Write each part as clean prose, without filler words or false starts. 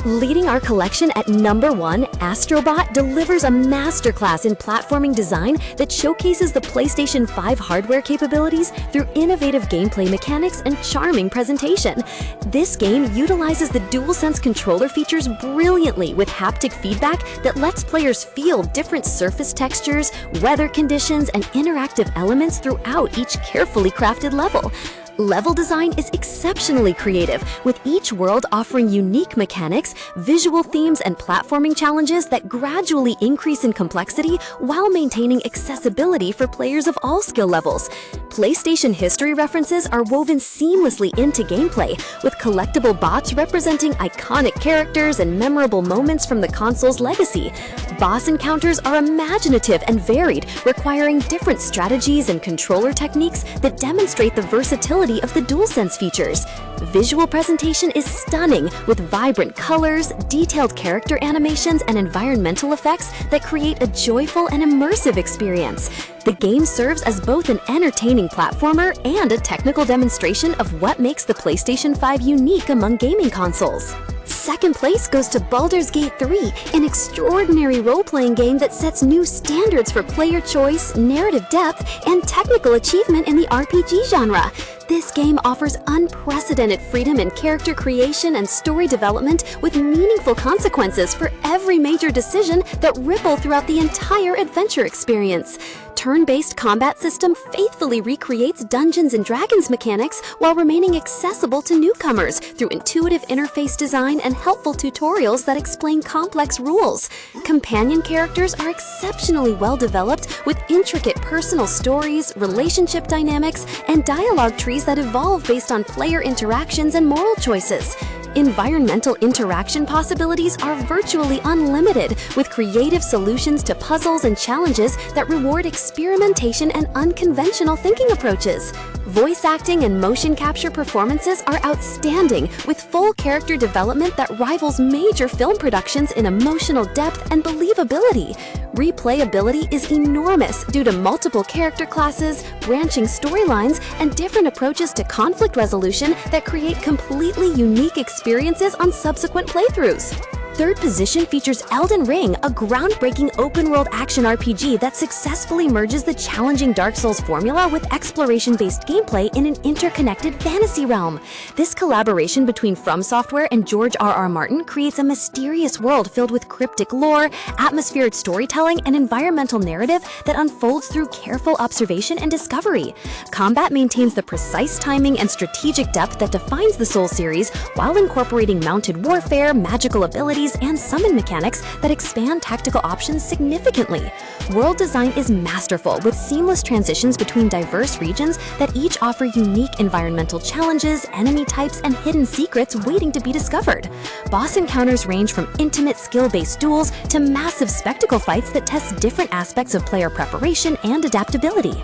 Leading our collection at number 1, Astro Bot delivers a masterclass in platforming design that showcases the PlayStation 5 hardware capabilities through innovative gameplay mechanics and charming presentation. This game utilizes the DualSense controller features brilliantly with haptic feedback that lets players feel different surface textures, weather conditions, and interactive elements throughout each carefully crafted level. Level design is exceptionally creative, with each world offering unique mechanics, visual themes, and platforming challenges that gradually increase in complexity while maintaining accessibility for players of all skill levels. PlayStation history references are woven seamlessly into gameplay, with collectible bots representing iconic characters and memorable moments from the console's legacy. Boss encounters are imaginative and varied, requiring different strategies and controller techniques that demonstrate the versatility of the DualSense features. Visual presentation is stunning, with vibrant colors, detailed character animations, and environmental effects that create a joyful and immersive experience. The game serves as both an entertaining platformer and a technical demonstration of what makes the PlayStation 5 unique among gaming consoles. Second place goes to Baldurs Gate 3, an extraordinary role-playing game that sets new standards for player choice, narrative depth, and technical achievement in the RPG genre. This game offers unprecedented freedom in character creation and story development, with meaningful consequences for every major decision that ripple throughout the entire adventure experience. Turn-based combat system faithfully recreates Dungeons & Dragons mechanics while remaining accessible to newcomers through intuitive interface design and helpful tutorials that explain complex rules. Companion characters are exceptionally well developed, with intricate personal stories, relationship dynamics, and dialogue trees that evolve based on player interactions and moral choices. Environmental interaction possibilities are virtually unlimited, with creative solutions to puzzles and challenges that reward experimentation and unconventional thinking approaches. Voice acting and motion capture performances are outstanding, with full character development that rivals major film productions in emotional depth and believability. Replayability is enormous due to multiple character classes, branching storylines, and different approaches to conflict resolution that create completely unique experiences on subsequent playthroughs. Third position features Elden Ring, a groundbreaking open-world action RPG that successfully merges the challenging Dark Souls formula with exploration-based gameplay in an interconnected fantasy realm. This collaboration between From Software and George R.R. Martin creates a mysterious world filled with cryptic lore, atmospheric storytelling, and environmental narrative that unfolds through careful observation and discovery. Combat maintains the precise timing and strategic depth that defines the Souls series, while incorporating mounted warfare, magical abilities, and summon mechanics that expand tactical options significantly. World design is masterful, with seamless transitions between diverse regions that each offer unique environmental challenges, enemy types, and hidden secrets waiting to be discovered. Boss encounters range from intimate skill-based duels to massive spectacle fights that test different aspects of player preparation and adaptability.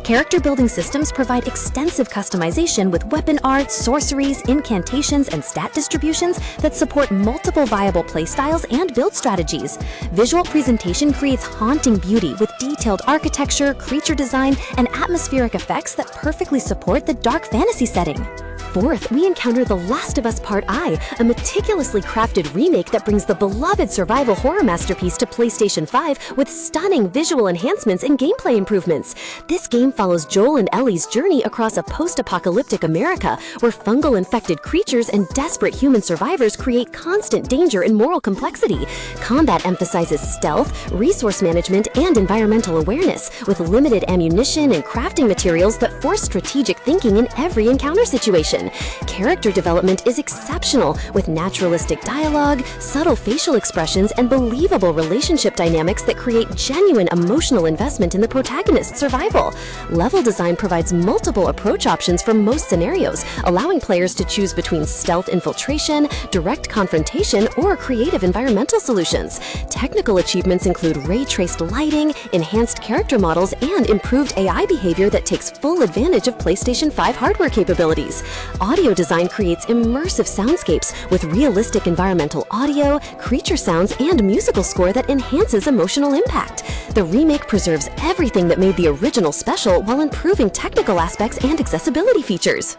Character-building systems provide extensive customization with weapon art, sorceries, incantations, and stat distributions that support multiple viable playstyles and build strategies. Visual presentation creates haunting beauty with detailed architecture, creature design, and atmospheric effects that perfectly support the dark fantasy setting. Fourth, we encounter The Last of Us Part I, a meticulously crafted remake that brings the beloved survival horror masterpiece to PlayStation 5 with stunning visual enhancements and gameplay improvements. This game follows Joel and Ellie's journey across a post-apocalyptic America, where fungal-infected creatures and desperate human survivors create constant danger and moral complexity. Combat emphasizes stealth, resource management, and environmental awareness, with limited ammunition and crafting materials that force strategic thinking in every encounter situation. Character development is exceptional, with naturalistic dialogue, subtle facial expressions, and believable relationship dynamics that create genuine emotional investment in the protagonist's survival. Level design provides multiple approach options for most scenarios, allowing players to choose between stealth infiltration, direct confrontation, or creative environmental solutions. Technical achievements include ray-traced lighting, enhanced character models, and improved AI behavior that takes full advantage of PlayStation 5 hardware capabilities. Audio design creates immersive soundscapes with realistic environmental audio, creature sounds, and musical score that enhances emotional impact. The remake preserves everything that made the original special while improving technical aspects and accessibility features.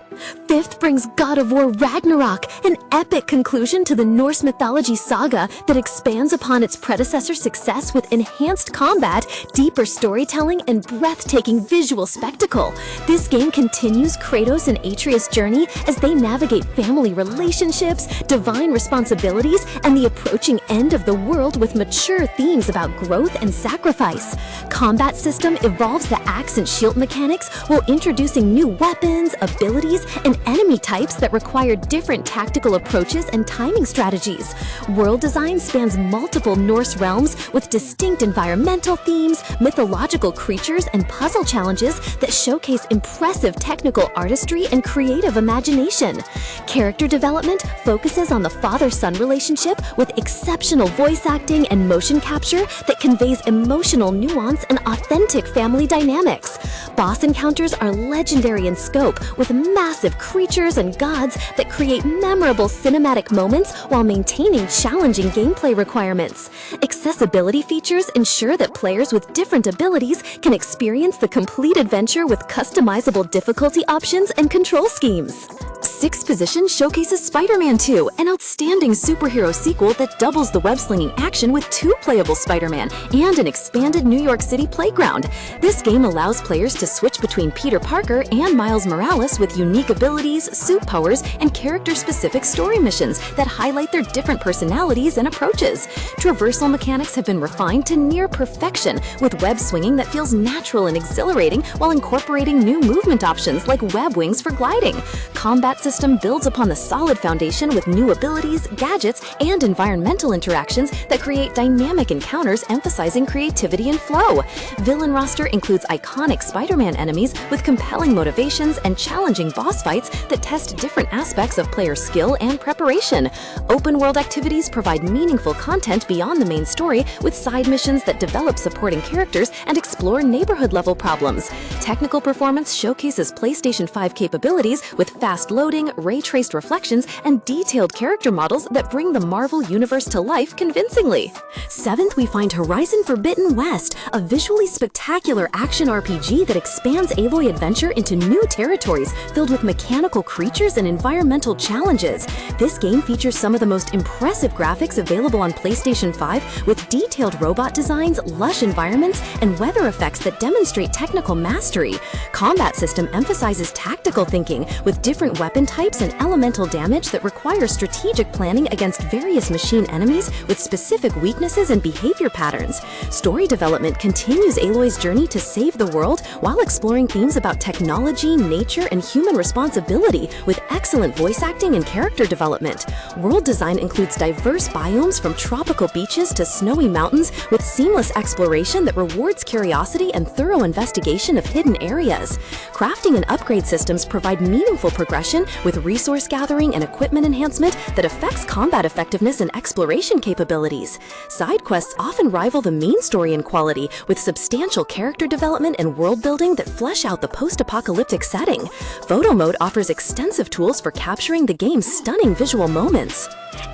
Fifth brings God of War Ragnarok, an epic conclusion to the Norse mythology saga that expands upon its predecessor's success with enhanced combat, deeper storytelling, and breathtaking visual spectacle. This game continues Kratos and Atreus' journey as they navigate family relationships, divine responsibilities, and the approaching end of the world with mature themes about growth and sacrifice. Combat system evolves the axe and shield mechanics while introducing new weapons, abilities, and enemy types that require different tactical approaches and timing strategies. World design spans multiple Norse realms with distinct environmental themes, mythological creatures, and puzzle challenges that showcase impressive technical artistry and creative imagination. Character development focuses on the father-son relationship with exceptional voice acting and motion capture that conveys emotional nuance and authentic family dynamics. Boss encounters are legendary in scope, with massive creatures and gods that create memorable cinematic moments while maintaining challenging gameplay requirements. Accessibility features ensure that players with different abilities can experience the complete adventure with customizable difficulty options and control schemes. Sixth position showcases Spider-Man 2, an outstanding superhero sequel that doubles the web-slinging action with 2 playable Spider-Man and an expanded New York City playground. This game allows players to switch between Peter Parker and Miles Morales with unique abilities, suit powers, and character-specific story missions that highlight their different personalities and approaches. Traversal mechanics have been refined to near perfection, with web swinging that feels natural and exhilarating while incorporating new movement options like web wings for gliding. Combat system builds upon the solid foundation with new abilities, gadgets, and environmental interactions that create dynamic encounters emphasizing creativity and flow. Villain roster includes iconic Spider-Man enemies with compelling motivations and challenging boss fights that test different aspects of player skill and preparation. Open-world activities provide meaningful content beyond the main story with side missions that develop supporting characters and explore neighborhood-level problems. Technical performance showcases PlayStation 5 capabilities with fast loading, ray-traced reflections, and detailed character models that bring the Marvel Universe to life convincingly. Seventh, we find Horizon Forbidden West, a visually spectacular action RPG that expands Aloy adventure into new territories filled with mechanical creatures and environmental challenges. This game features some of the most impressive graphics available on PlayStation 5 with detailed robot designs, lush environments, and weather effects that demonstrate technical mastery. Combat system emphasizes tactical thinking with different weapon types and elemental damage that require strategic planning against various machine enemies with specific weaknesses and behavior patterns. Story development continues Aloy's journey to save the world while exploring themes about technology, nature, and human responsibility with excellent voice acting and character development. World design includes diverse biomes from tropical beaches to snowy mountains with seamless exploration that rewards curiosity and thorough investigation of hidden areas. Crafting and upgrade systems provide meaningful progression with resource gathering and equipment enhancement that affects combat effectiveness and exploration capabilities. Side quests often rival the main story in quality, with substantial character development and world building that flesh out the post-apocalyptic setting. Photo mode offers extensive tools for capturing the game's stunning visual moments.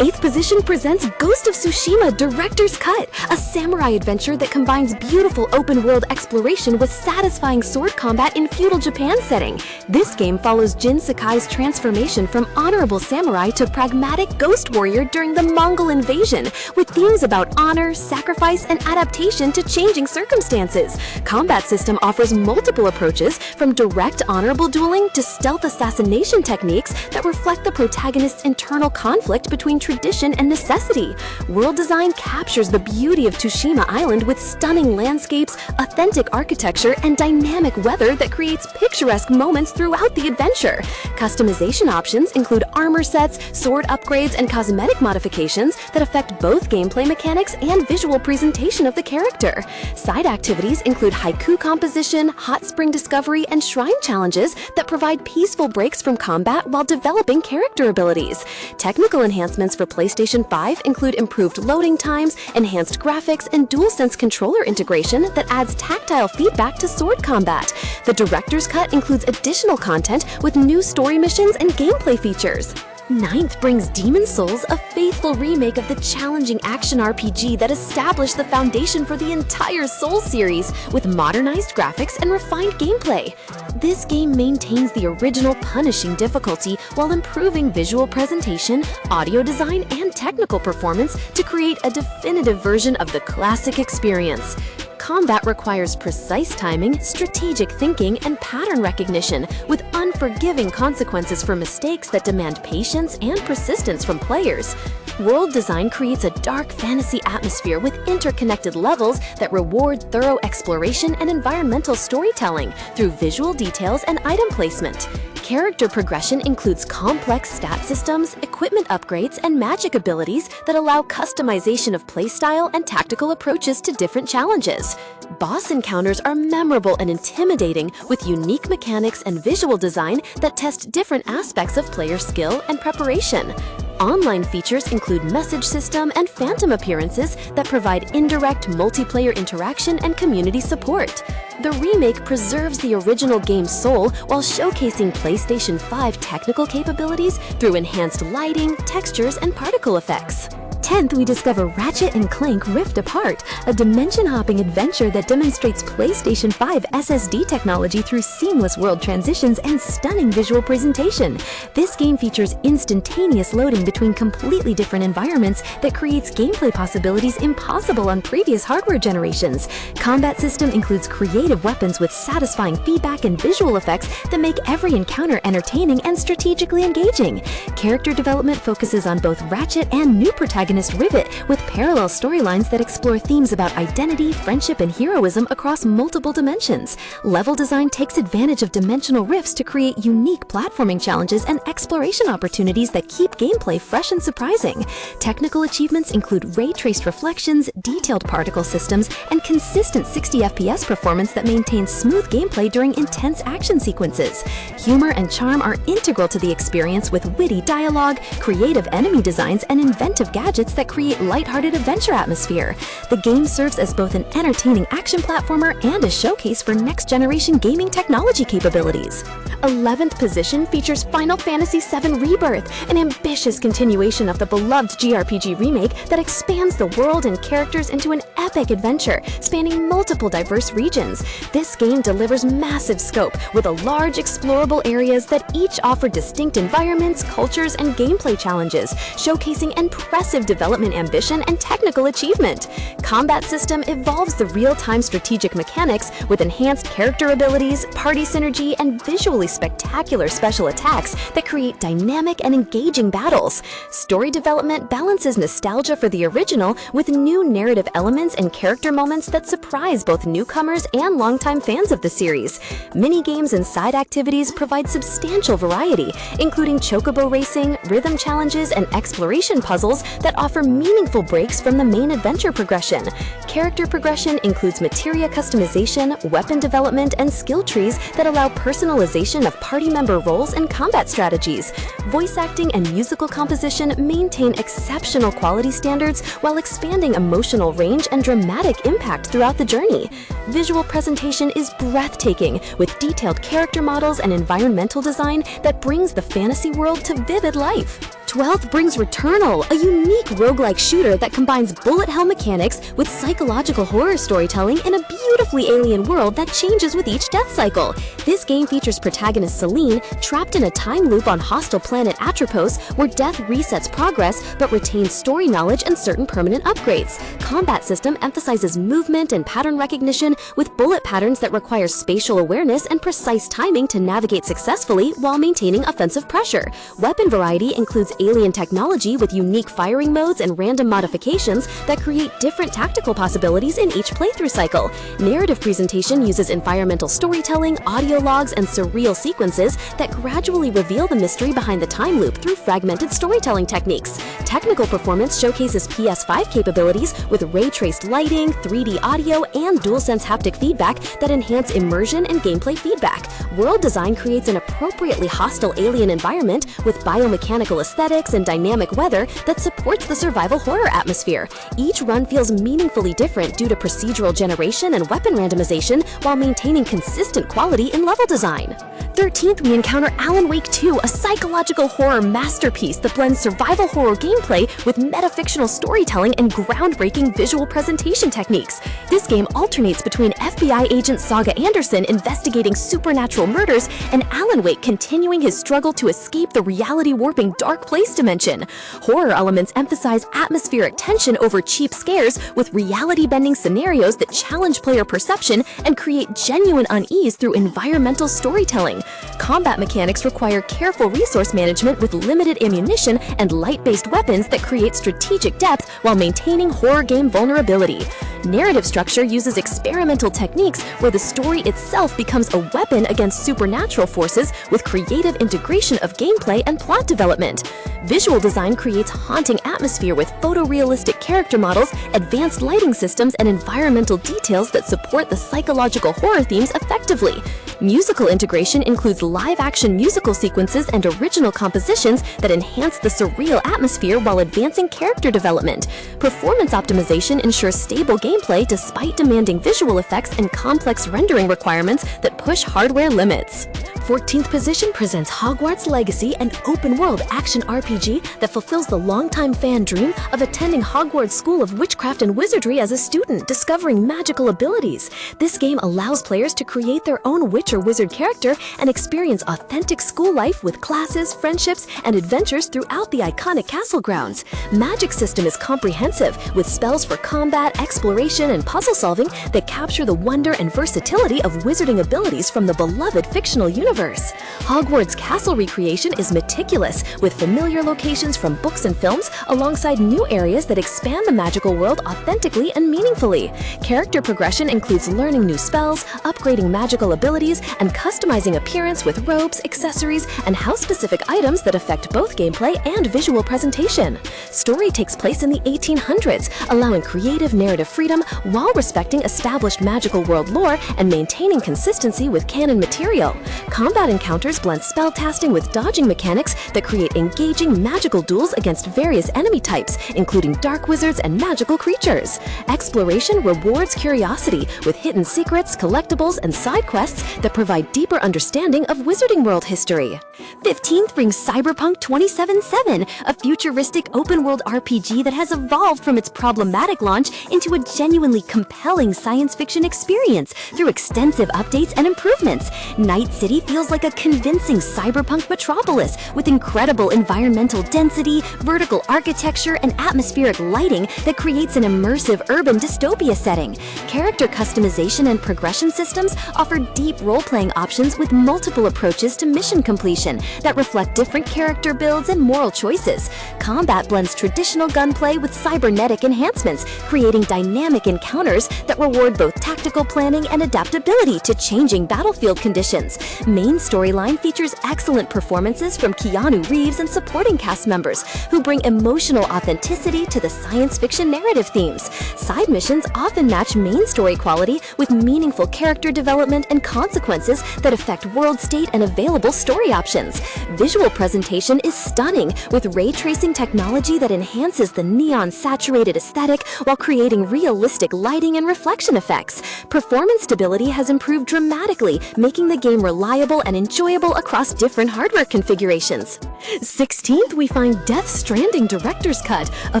Eighth position presents Ghost of Tsushima Director's Cut, a samurai adventure that combines beautiful open-world exploration with satisfying sword combat in feudal Japan setting. This game follows Jin Sakai's transformation from honorable samurai to pragmatic ghost warrior during the Mongol invasion, with themes about honor, sacrifice, and adaptation to changing circumstances. Combat system offers multiple approaches, from direct honorable dueling to stealth assassination techniques that reflect the protagonist's internal conflict between tradition and necessity. World design captures the beauty of Tsushima Island with stunning landscapes, authentic architecture, and dynamic weather that creates picturesque moments throughout the adventure. Customization options include armor sets, sword upgrades, and cosmetic modifications that affect both gameplay mechanics and visual presentation of the character. Side activities include haiku composition, hot spring discovery, and shrine challenges that provide peaceful breaks from combat while developing character abilities. Technical enhancements for PlayStation 5 include improved loading times, enhanced graphics, and DualSense controller integration that adds tactile feedback to sword combat. The Director's Cut includes additional content with new story missions and gameplay features. Ninth brings Demon Souls, a faithful remake of the challenging action RPG that established the foundation for the entire Souls series, with modernized graphics and refined gameplay. This game maintains the original punishing difficulty while improving visual presentation, audio design, and technical performance to create a definitive version of the classic experience. Combat requires precise timing, strategic thinking, and pattern recognition, with unforgiving consequences for mistakes that demand patience and persistence from players. World design creates a dark fantasy atmosphere with interconnected levels that reward thorough exploration and environmental storytelling through visual details and item placement. Character progression includes complex stat systems, equipment upgrades, and magic abilities that allow customization of playstyle and tactical approaches to different challenges. Boss encounters are memorable and intimidating, with unique mechanics and visual design that test different aspects of player skill and preparation. Online features include message system and phantom appearances that provide indirect multiplayer interaction and community support. The remake preserves the original game's soul while showcasing PlayStation 5 technical capabilities through enhanced lighting, textures, and particle effects. 10th, we discover Ratchet and Clank Rift Apart, a dimension-hopping adventure that demonstrates PlayStation 5 SSD technology through seamless world transitions and stunning visual presentation. This game features instantaneous loading between completely different environments that creates gameplay possibilities impossible on previous hardware generations. Combat system includes creative weapons with satisfying feedback and visual effects that make every encounter entertaining and strategically engaging. Character development focuses on both Ratchet and new protagonist Rivet, with parallel storylines that explore themes about identity, friendship, and heroism across multiple dimensions. Level design takes advantage of dimensional rifts to create unique platforming challenges and exploration opportunities that keep gameplay fresh and surprising. Technical achievements include ray-traced reflections, detailed particle systems, and consistent 60 FPS performance that maintains smooth gameplay during intense action sequences. Humor and charm are integral to the experience, with witty dialogue, creative enemy designs, and inventive gadgets that create lighthearted adventure atmosphere. The game serves as both an entertaining action platformer and a showcase for next-generation gaming technology capabilities. 11th position features Final Fantasy VII Rebirth, an ambitious continuation of the beloved JRPG remake that expands the world and characters into an epic adventure spanning multiple diverse regions. This game delivers massive scope, with a large explorable areas that each offer distinct environments, cultures, and gameplay challenges, showcasing impressive development ambition and technical achievement. Combat system evolves the real-time strategic mechanics with enhanced character abilities, party synergy, and visually spectacular special attacks that create dynamic and engaging battles. Story development balances nostalgia for the original with new narrative elements and character moments that surprise both newcomers and longtime fans of the series. Mini-games and side activities provide substantial variety, including chocobo racing, rhythm challenges, and exploration puzzles that offer meaningful breaks from the main adventure progression. Character progression includes materia customization, weapon development, and skill trees that allow personalization of party member roles and combat strategies. Voice acting and musical composition maintain exceptional quality standards while expanding emotional range and dramatic impact throughout the journey. Visual presentation is breathtaking, with detailed character models and environmental design that brings the fantasy world to vivid life. 12th brings Returnal, a unique roguelike shooter that combines bullet hell mechanics with psychological horror storytelling in a beautifully alien world that changes with each death cycle. This game features protagonist Celine trapped in a time loop on hostile planet Atropos, where death resets progress but retains story knowledge and certain permanent upgrades. Combat system emphasizes movement and pattern recognition, with bullet patterns that require spatial awareness and precise timing to navigate successfully while maintaining offensive pressure. Weapon variety includes alien technology with unique firing modes and random modifications that create different tactical possibilities in each playthrough cycle. Narrative presentation uses environmental storytelling, audio logs, and surreal sequences that gradually reveal the mystery behind the time loop through fragmented storytelling techniques. Technical performance showcases PS5 capabilities with ray-traced lighting, 3D audio, and DualSense haptic feedback that enhance immersion and gameplay feedback. World design creates an appropriately hostile alien environment with biomechanical aesthetics and dynamic weather that supports the survival horror atmosphere. Each run feels meaningfully different due to procedural generation and weapon randomization while maintaining consistent quality in level design. 13th, we encounter Alan Wake 2, a psychological horror masterpiece that blends survival horror gameplay with metafictional storytelling and groundbreaking visual presentation techniques. This game alternates between FBI agent Saga Anderson investigating supernatural murders and Alan Wake continuing his struggle to escape the reality-warping dark place dimension. Horror elements emphasize atmospheric tension over cheap scares with reality-bending scenarios that challenge player perception and create genuine unease through environmental storytelling. Combat mechanics require careful resource management with limited ammunition and light-based weapons that create strategic depth while maintaining horror game vulnerability. Narrative structure uses experimental techniques where the story itself becomes a weapon against supernatural forces with creative integration of gameplay and plot development. Visual design creates haunting atmosphere with photorealistic character models, advanced lighting systems, and environmental details that support the psychological horror themes effectively. Musical integration includes live-action musical sequences and original compositions that enhance the surreal atmosphere while advancing character development. Performance optimization ensures stable gameplay despite demanding visual effects and complex rendering requirements that push hardware limits. 14th position presents Hogwarts Legacy, an open-world action RPG that fulfills the longtime fan dream of attending Hogwarts School of Witchcraft and Wizardry as a student, discovering magical abilities. This game allows players to create their own witch or wizard character and experience authentic school life with classes, friendships, and adventures throughout the iconic castle grounds. Magic system is comprehensive, with spells for combat, exploration, and puzzle solving that capture the wonder and versatility of wizarding abilities from the beloved fictional universe. Hogwarts castle recreation is meticulous, with familiar locations from books and films alongside new areas that expand the magical world authentically and meaningfully. Character progression includes learning new spells, upgrading magical abilities, and customizing appearance with robes, accessories, and house-specific items that affect both gameplay and visual presentation. Story takes place in the 1800s, allowing creative narrative freedom while respecting established magical world lore and maintaining consistency with canon material. Combat encounters blend spellcasting with dodging mechanics that create engaging magical duels against various enemy types, including dark wizards and magical creatures. Exploration rewards curiosity with hidden secrets, collectibles, and side quests that provide deeper understanding of Wizarding World history. 15th brings Cyberpunk 2077, a futuristic open-world RPG that has evolved from its problematic launch into a genuinely compelling science fiction experience through extensive updates and improvements. Night City feels like a convincing cyberpunk metropolis with incredible environmental density, vertical architecture, and atmospheric lighting that creates an immersive urban dystopia setting. Character customization and progression systems offer deep role-playing options with multiple approaches to mission completion that reflect different character builds and moral choices. Combat blends traditional gunplay with cybernetic enhancements, creating dynamic encounters that reward both tactical planning and adaptability to changing battlefield conditions. Main storyline features excellent performances from Keanu Reeves and supporting cast members who bring emotional authenticity to the science fiction narrative themes. Side missions often match main story quality with meaningful character development and consequences that affect world state and available story options. Visual presentation is stunning, with ray tracing technology that enhances the neon-saturated aesthetic while creating realistic lighting and reflection effects. Performance stability has improved dramatically, making the game reliable and enjoyable across different hardware configurations. 16th, we find Death Stranding Director's Cut, a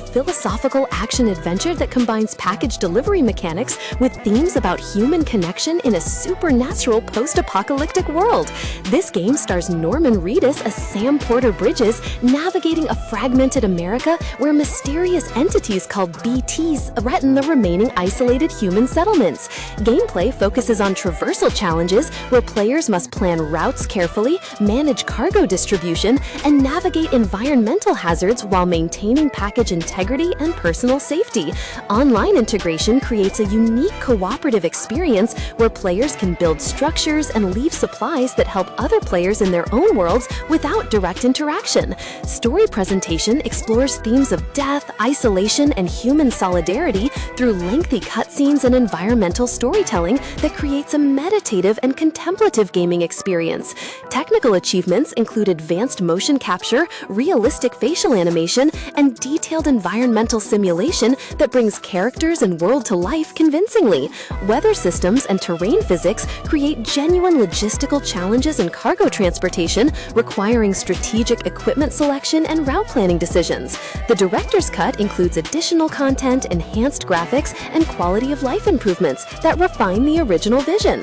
philosophical action-adventure that combines package delivery mechanics with themes about human connection in a supernatural post-apocalyptic world. This game stars Norman Reedus as Sam Porter Bridges, navigating a fragmented America where mysterious entities called BTs threaten the remaining isolated human settlements. Gameplay focuses on traversal challenges where players must plan routes carefully, manage cargo distribution, and navigate environmental hazards while maintaining package integrity and personal safety. Online integration creates a unique cooperative experience where players can build structures and leave supplies that help other players in their own worlds without direct interaction. Story presentation explores themes of death, isolation, and human solidarity through lengthy cutscenes and environmental storytelling that creates a meditative and contemplative gaming experience. Technical achievements include advanced motion capture, realistic facial animation, and detailed environmental simulation that brings characters and world to life convincingly. Weather systems and terrain physics create genuine logistical challenges in cargo transportation, requiring strategic equipment selection and route planning decisions. The director's cut includes additional content, enhanced graphics, and quality of life improvements that refine the original vision.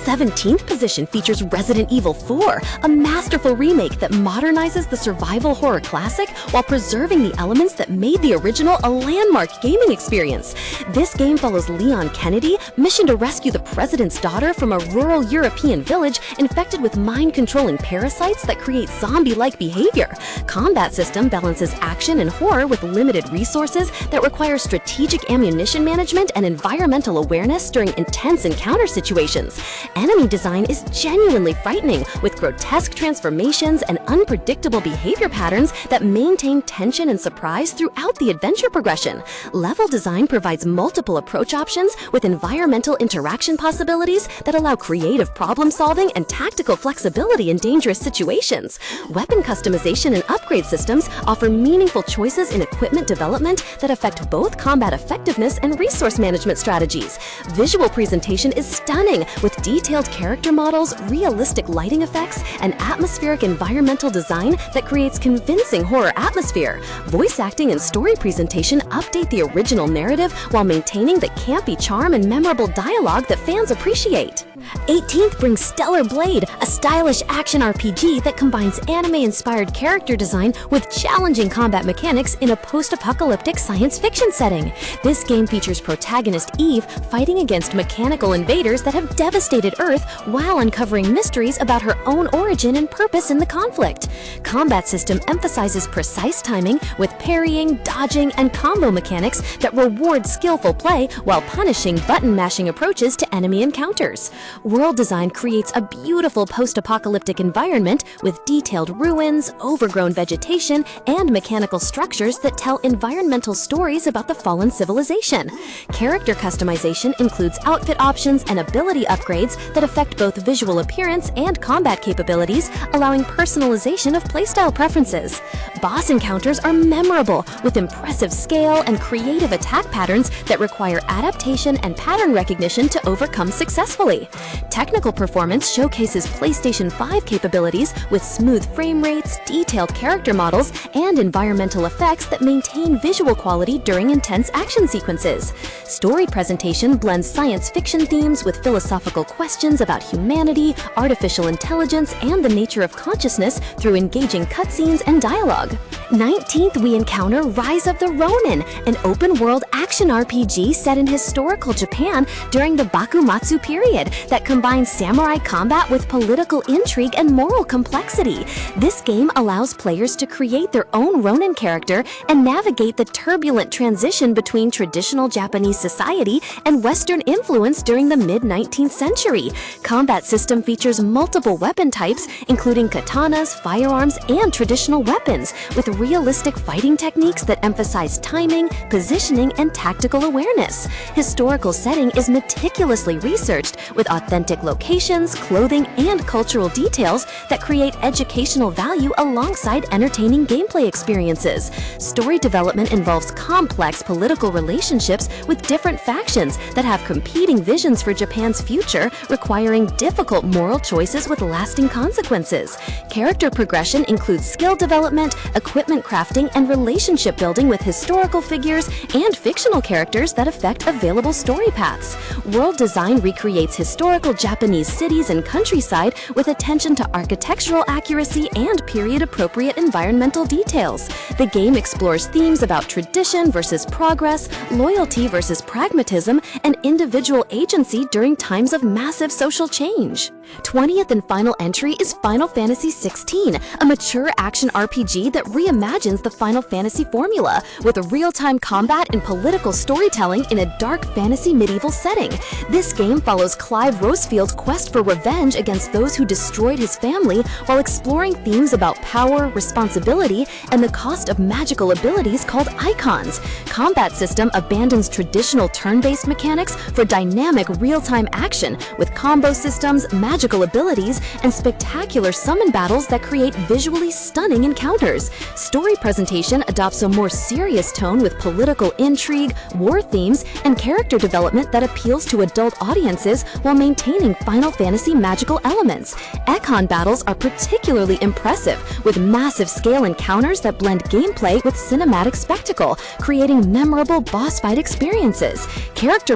17th position features Resident Evil 4, a masterful remake that modernizes the survival horror classic while preserving the elements that made the original a landmark gaming experience. This game follows Leon Kennedy, mission to rescue the president's daughter from a rural European village infected with mind-controlling parasites that create zombie-like behavior. Combat system balances action and horror with limited resources that require strategic ammunition management and environmental awareness during intense encounter situations. Enemy design is genuinely frightening, with grotesque transformations and unpredictable behavior patterns that maintain tension and surprise throughout the adventure progression. Level design provides multiple approach options with environmental interaction possibilities that allow creative problem solving and tactical flexibility in dangerous situations. Weapon customization and upgrade systems offer meaningful choices in equipment development that affect both combat effectiveness and resource management strategies. Visual presentation is stunning, with detailed character models, realistic lighting effects, and atmospheric environmental design that creates convincing horror atmosphere. Voice acting and story presentation update the original narrative while maintaining the campy charm and memorable dialogue that fans appreciate. 18th brings Stellar Blade, a stylish action RPG that combines anime-inspired character design with challenging combat mechanics in a post-apocalyptic science fiction setting. This game features protagonist Eve fighting against mechanical invaders that have devastated Earth while uncovering mysteries about her own origin and purpose in the conflict. Combat system emphasizes precise timing with parrying, dodging, and combo mechanics that reward skillful play while punishing button-mashing approaches to enemy encounters. World design creates a beautiful post-apocalyptic environment with detailed ruins, overgrown vegetation, and mechanical structures that tell environmental stories about the fallen civilization. Character customization includes outfit options and ability upgrades that affect both visual appearance and combat capabilities, allowing personalization of playstyle preferences. Boss encounters are memorable, with impressive scale and creative attack patterns that require adaptation and pattern recognition to overcome successfully. Technical performance showcases PlayStation 5 capabilities with smooth frame rates, detailed character models, and environmental effects that maintain visual quality during intense action sequences. Story presentation blends science fiction themes with philosophical questions about humanity, artificial intelligence, and the nature of consciousness through engaging cutscenes and dialogue. 19th, we encounter Rise of the Ronin, an open-world action RPG set in historical Japan during the Bakumatsu period that combines samurai combat with political intrigue and moral complexity. This game allows players to create their own Ronin character and navigate the turbulent transition between traditional Japanese society and Western influence during the mid-19th century. Combat system features multiple weapon types, including katanas, firearms, and traditional weapons, with realistic fighting techniques that emphasize timing, positioning, and tactical awareness. Historical setting is meticulously researched, with authentic locations, clothing, and cultural details that create educational value alongside entertaining gameplay experiences. Story development involves complex political relationships with different factions that have competing visions for Japan's future, requiring difficult moral choices with lasting consequences. Character progression includes skill development, equipment crafting, and relationship building with historical figures and fictional characters that affect available story paths. World design recreates historical Japanese cities and countryside with attention to architectural accuracy and period-appropriate environmental details. The game explores themes about tradition versus progress, loyalty versus pragmatism, and individual agency during times of massive social change. 20th and final entry is Final Fantasy XVI, a mature action RPG that reimagines the Final Fantasy formula with real-time combat and political storytelling in a dark fantasy medieval setting. This game follows Clive Rosefield's quest for revenge against those who destroyed his family while exploring themes about power, responsibility, and the cost of magical abilities called icons. Combat system abandons traditional turn-based mechanics for dynamic real-time action with combo systems, magical abilities, and spectacular summon battles that create visually stunning encounters. Story presentation adopts a more serious tone with political intrigue, war themes, and character development that appeals to adult audiences while maintaining using Final Fantasy magical elements. Ekon battles are particularly impressive, with massive scale encounters that blend gameplay with cinematic spectacle, creating memorable boss fight experiences. Character